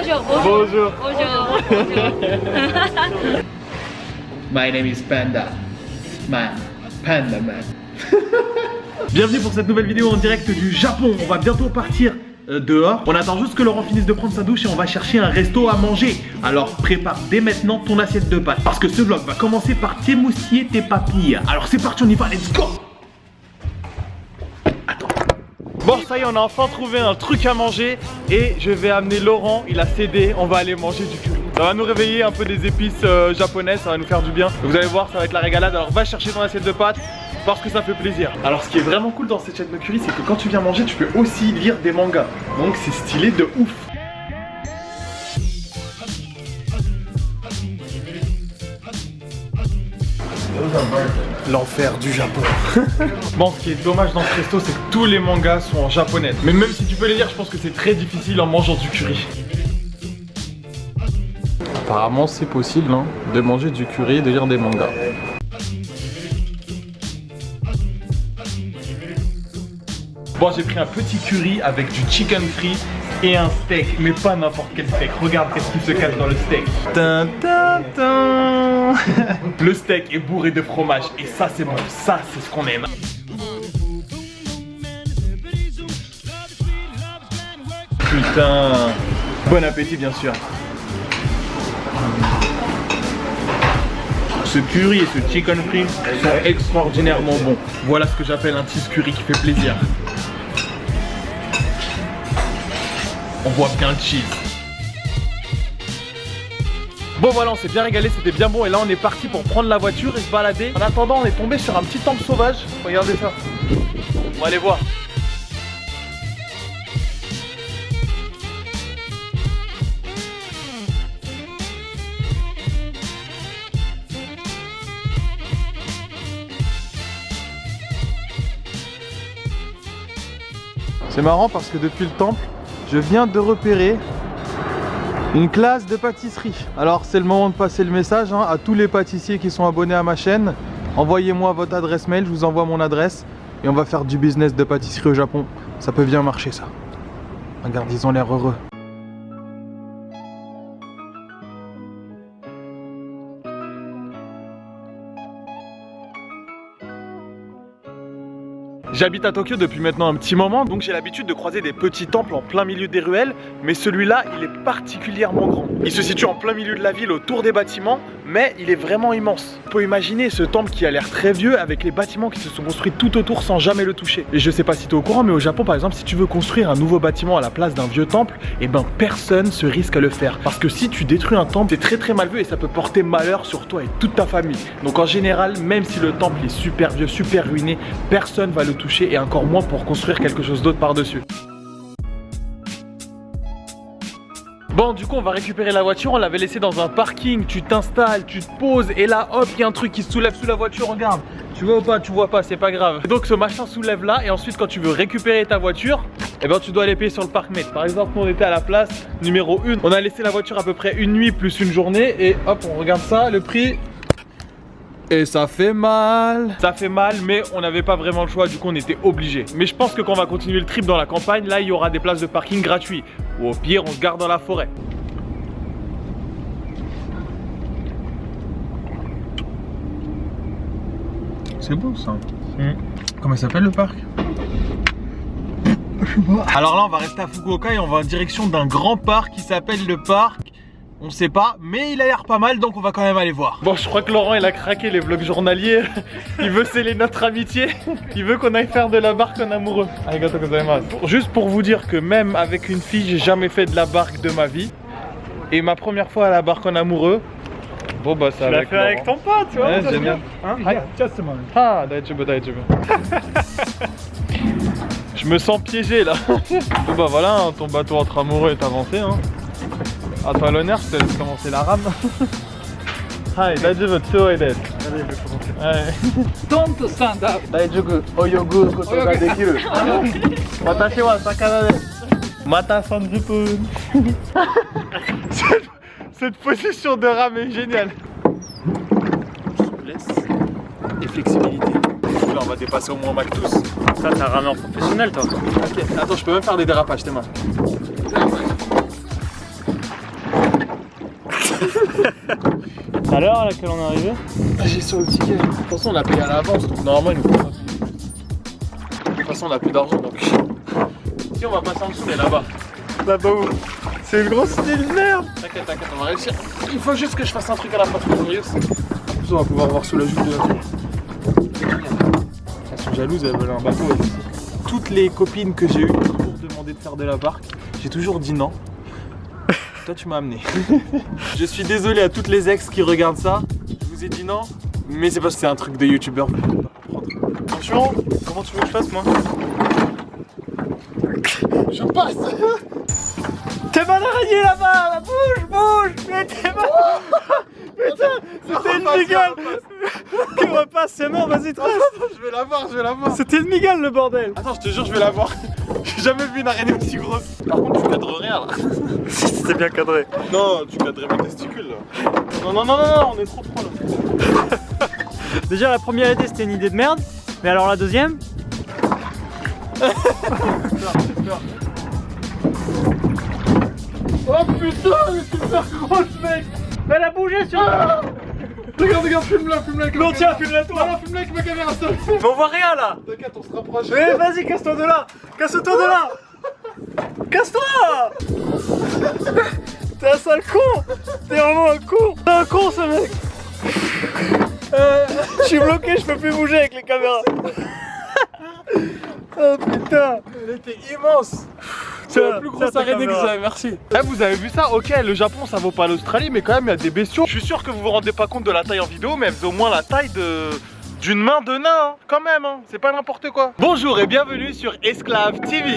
Bonjour. Bonjour. Bonjour. My name is Panda. Man. Panda Man. Bienvenue pour cette nouvelle vidéo en direct du Japon. On va bientôt partir dehors. On attend juste que Laurent finisse de prendre sa douche et on va chercher un resto à manger. Alors prépare dès maintenant ton assiette de pâtes. Parce que ce vlog va commencer par t'émoustiller tes papilles. Alors c'est parti, on y va, let's go. Attends. Bon, ça y est, on a enfin trouvé un truc à manger. Et je vais amener Laurent, il a cédé. On va aller manger du curry. Ça va nous réveiller un peu des épices japonaises, ça va nous faire du bien. Vous allez voir, ça va être la régalade. Alors va chercher ton assiette de pâtes parce que ça fait plaisir. Alors ce qui est vraiment cool dans cette chaîne de curry, c'est que quand tu viens manger, tu peux aussi lire des mangas. Donc c'est stylé de ouf. L'enfer du Japon. Bon, ce qui est dommage dans ce resto, c'est que tous les mangas sont en japonais. Mais même si tu peux les lire, je pense que c'est très difficile en mangeant du curry. Apparemment c'est possible hein, de manger du curry et de lire des mangas. Bon, j'ai pris un petit curry avec du chicken free et un steak, mais pas n'importe quel steak. Regarde qu'est-ce qui se cache dans le steak. Tin, tin, tin. Le steak est bourré de fromage et ça c'est bon, ça c'est ce qu'on aime. Putain. Bon appétit bien sûr. Ce curry et ce chicken free sont extraordinairement bons. Voilà ce que j'appelle un cheese curry qui fait plaisir. On voit bien le cheese. Bon voilà, on s'est bien régalé, c'était bien bon. Et là on est parti pour prendre la voiture et se balader. En attendant, on est tombé sur un petit temple sauvage. Regardez ça. On va aller voir. C'est marrant parce que depuis le temple, je viens de repérer une classe de pâtisserie. Alors c'est le moment de passer le message hein, à tous les pâtissiers qui sont abonnés à ma chaîne. Envoyez-moi votre adresse mail, je vous envoie mon adresse et on va faire du business de pâtisserie au Japon. Ça peut bien marcher ça. Regarde, ils ont l'air heureux. J'habite à Tokyo depuis maintenant un petit moment, donc j'ai l'habitude de croiser des petits temples en plein milieu des ruelles, mais celui-là, il est particulièrement grand. Il se situe en plein milieu de la ville, autour des bâtiments, mais il est vraiment immense. On peut imaginer ce temple qui a l'air très vieux, avec les bâtiments qui se sont construits tout autour sans jamais le toucher. Et je sais pas si tu es au courant, mais au Japon, par exemple, si tu veux construire un nouveau bâtiment à la place d'un vieux temple, eh ben personne se risque à le faire. Parce que si tu détruis un temple, c'est très mal vu et ça peut porter malheur sur toi et toute ta famille. Donc en général, même si le temple est super vieux, super ruiné, personne va le toucher et encore moins pour construire quelque chose d'autre par-dessus. Bon, du coup on va récupérer la voiture, on l'avait laissée dans un parking, tu t'installes, tu te poses et là hop, il y a un truc qui se soulève sous la voiture, regarde. Tu vois ou pas? Tu vois pas, c'est pas grave. Donc ce machin soulève là et ensuite quand tu veux récupérer ta voiture, eh ben tu dois aller payer sur le parc-mètre. Par exemple, nous on était à la place numéro 1, on a laissé la voiture à peu près une nuit plus une journée et hop, on regarde ça, le prix. Et ça fait mal. Ça fait mal, mais on n'avait pas vraiment le choix, du coup on était obligé. Mais je pense que quand on va continuer le trip dans la campagne, là il y aura des places de parking gratuits. Ou au pire, on se garde dans la forêt. C'est beau ça. Comment il s'appelle le parc? Je sais pas. Alors là on va rester à Fukuoka et on va en direction d'un grand parc qui s'appelle le parc. On sait pas, mais il a l'air pas mal, donc on va quand même aller voir. Bon, je crois que Laurent, il a craqué les vlogs journaliers. Il veut sceller notre amitié. Il veut qu'on aille faire de la barque en amoureux. Arigato gozaimasu. Juste pour vous dire que même avec une fille, j'ai jamais fait de la barque de ma vie. Et ma première fois à la barque en amoureux, bon bah c'est avec Laurent. Avec ton pote, tu vois. Ouais, j'aime bien. Hein? Ah, daijoubu, daijoubu. Je me sens piégé là. Bon bah voilà, hein, ton bateau entre amoureux est avancé. Hein. À toi l'honneur, je te laisse commencer la rame. Hi, daijoubu, tsuoi desu. Allez, je vais commencer. Don't stand up. Daijoubu, oyogu koto ga dekiru. Watashi wa sakana desu. Mata 30 分. Cette position de rame est géniale. Souplesse et flexibilité. Là, on va dépasser au moins Mac tous. Ça, t'as un rameur professionnel, toi. Ok, attends, je peux même faire des dérapages, tes mains. À l'heure à laquelle on est arrivé? J'ai sur le ticket. De toute façon, on a payé à l'avance, donc normalement, il nous faut pas payer. De toute façon, on a plus d'argent, donc. Si, on va passer en dessous, mais là-bas. Là-bas où? C'est une grosse idée de merde! T'inquiète, t'inquiète, on va réussir. Il faut juste que je fasse un truc à la Fast and Furious. En plus, on va pouvoir voir sous la jupe de la tour. Elles sont jalouses, elles veulent un bateau. Elles aussi. Toutes les copines que j'ai eues pour demander de faire de la barque, j'ai toujours dit non. Toi, tu m'as amené. Je suis désolé à toutes les ex qui regardent ça. Je vous ai dit non, mais c'est parce que c'est un truc de youtubeur. Attention, comment tu veux que je fasse, moi? Je passe. T'es mal araignée là-bas! Bouge, bouge! Mais t'es mal... Putain, c'était une migale! Qui repasse, c'est mort, vas-y, trace! Je vais la voir, je vais la voir. C'était une migale le bordel! Attends, je te jure, je vais la voir. J'ai jamais vu une araignée aussi grosse. Par contre, tu cadres rien là. C'était bien cadré. Non, tu cadrais mes testicules là. Non, non, non, non, non, on est trop là. Déjà, la première idée c'était une idée de merde, mais alors la deuxième? J'ai peur. Oh putain, mais c'est super grosse, mec! Mais elle a bougé sur... Regarde, regarde, filme-la, filme-la avec Non, tiens, filme-la toi! Non, filme-la avec ma caméra seule. Mais on voit rien là! T'inquiète, on se rapproche. Mais vas-y, casse-toi de là! Casse-toi de là! Casse-toi! T'es un sale con! T'es vraiment un con! T'es un con ce mec! Je suis bloqué, je peux plus bouger avec les caméras! Oh putain! Elle était immense! C'est la plus grosse araignée que j'avais, merci. Eh, vous avez vu ça? Ok, le Japon ça vaut pas l'Australie, mais quand même il y a des bestiaux. Je suis sûr que vous vous rendez pas compte de la taille en vidéo, mais elle faisait au moins la taille d'une main de nain, hein. Quand même, hein. C'est pas n'importe quoi. Bonjour et bienvenue sur Esclave TV.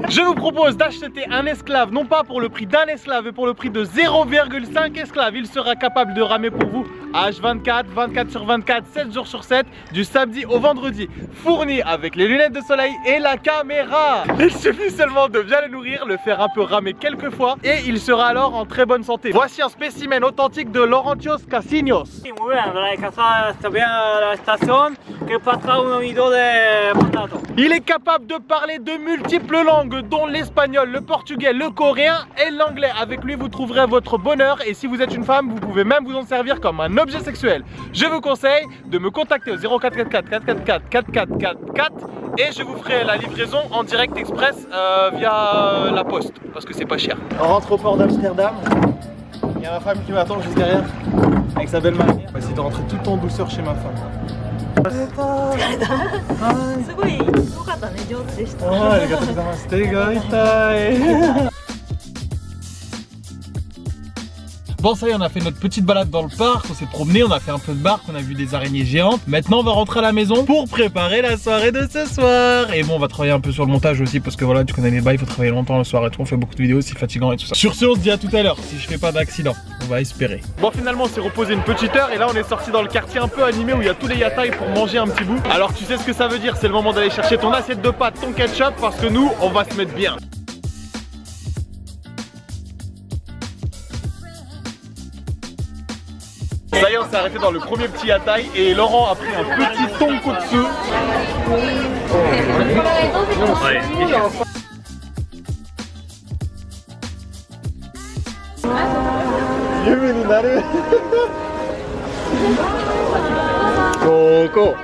Je vous propose d'acheter un esclave, non pas pour le prix d'un esclave, mais pour le prix de 0,5 esclaves. Il sera capable de ramer pour vous H24, 24 sur 24, 7 jours sur 7, du samedi au vendredi, fourni avec les lunettes de soleil et la caméra. Il suffit seulement de bien le nourrir, le faire un peu ramer quelques fois et il sera alors en très bonne santé. Voici un spécimen authentique de Laurentios Casinos. Muy bien, la casa está bien la estación, que pasará un oído de mandato. Il est capable de parler de multiples langues, dont l'espagnol, le portugais, le coréen et l'anglais. Avec lui, vous trouverez votre bonheur et si vous êtes une femme, vous pouvez même vous en servir comme un objet sexuel. Je vous conseille de me contacter au 0444 444 4444 et je vous ferai la livraison en direct express via la poste parce que c'est pas cher. On rentre au port d'Amsterdam. Il y a ma femme qui m'attend juste derrière avec sa belle manière. On va essayer de rentrer tout en douceur chez ma femme. すごい良かったね、上手でした。 ありがとうございます。手が痛い。 Bon, ça y est, on a fait notre petite balade dans le parc, on s'est promené, on a fait un peu de barque, on a vu des araignées géantes. Maintenant, on va rentrer à la maison pour préparer la soirée de ce soir. Et bon, on va travailler un peu sur le montage aussi parce que voilà, tu connais les bails, il faut travailler longtemps le soir et tout. On fait beaucoup de vidéos, c'est fatigant et tout ça. Sur ce, on se dit à tout à l'heure si je fais pas d'accident. On va espérer. Bon, finalement, on s'est reposé une petite heure et là, on est sorti dans le quartier un peu animé où il y a tous les yatai pour manger un petit bout. Alors, tu sais ce que ça veut dire, c'est le moment d'aller chercher ton assiette de pâtes, ton ketchup parce que nous, on va se mettre bien. Ça y est, on s'est arrêté dans le premier petit yatai et Laurent a pris un petit tonkotsu. Coco.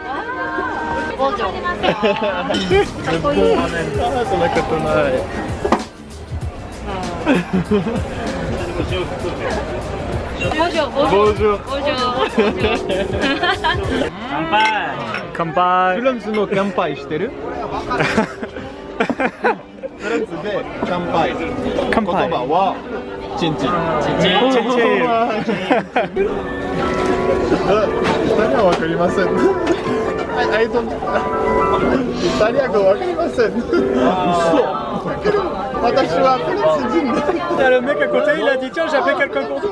Le bon ramen. Bonjour, Bonjour. Kanpai. フランスの乾杯してる？フランスで乾杯。乾杯。言葉はチンチン。チンチン。イタリアわかりません。I don't. イタリア語わかりません。嘘。私はフランス人です。 Il y a le mec à côté, il a dit tiens, j'appelle quelqu'un pour toi.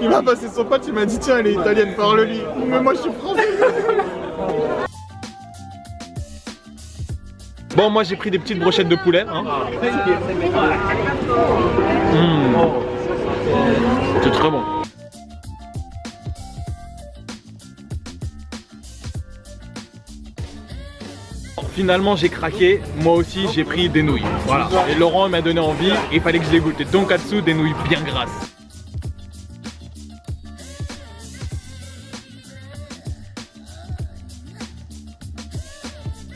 Il m'a passé son pote, il m'a dit tiens, elle est italienne, parle-lui. Mais moi je suis français. Bon, moi j'ai pris des petites brochettes de poulet. Hein. C'est très bon. Finalement j'ai craqué, moi aussi j'ai pris des nouilles. Voilà. Et Laurent m'a donné envie et il fallait que je les goûte. Des tonkatsu, des nouilles bien grasses.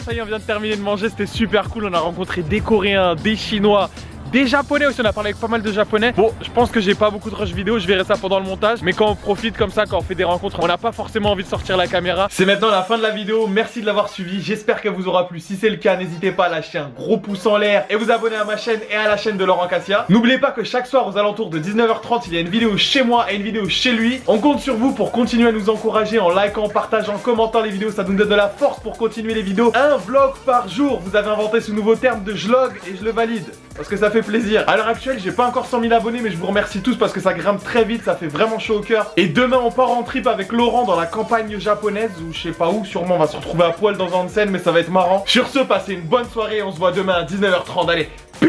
Ça y est, on vient de terminer de manger, c'était super cool. On a rencontré des Coréens, des Chinois, des Japonais aussi, on a parlé avec pas mal de Japonais. Bon, je pense que j'ai pas beaucoup de rush vidéo, je verrai ça pendant le montage. Mais quand on profite comme ça, quand on fait des rencontres, on n'a pas forcément envie de sortir la caméra. C'est maintenant la fin de la vidéo, merci de l'avoir suivi. J'espère qu'elle vous aura plu. Si c'est le cas, n'hésitez pas à lâcher un gros pouce en l'air et vous abonner à ma chaîne et à la chaîne de Laurent Cassia. N'oubliez pas que chaque soir aux alentours de 19h30, il y a une vidéo chez moi et une vidéo chez lui. On compte sur vous pour continuer à nous encourager en likant, en partageant, en commentant les vidéos. Ça nous donne de la force pour continuer les vidéos. Un vlog par jour, vous avez inventé ce nouveau terme de vlog et je le valide. Parce que ça fait plaisir. À l'heure actuelle, j'ai pas encore 100 000 abonnés, mais je vous remercie tous parce que ça grimpe très vite, ça fait vraiment chaud au cœur. Et demain, on part en trip avec Laurent dans la campagne japonaise, ou je sais pas où, sûrement on va se retrouver à poil dans un onsen, mais ça va être marrant. Sur ce, passez une bonne soirée, on se voit demain à 19h30. Allez,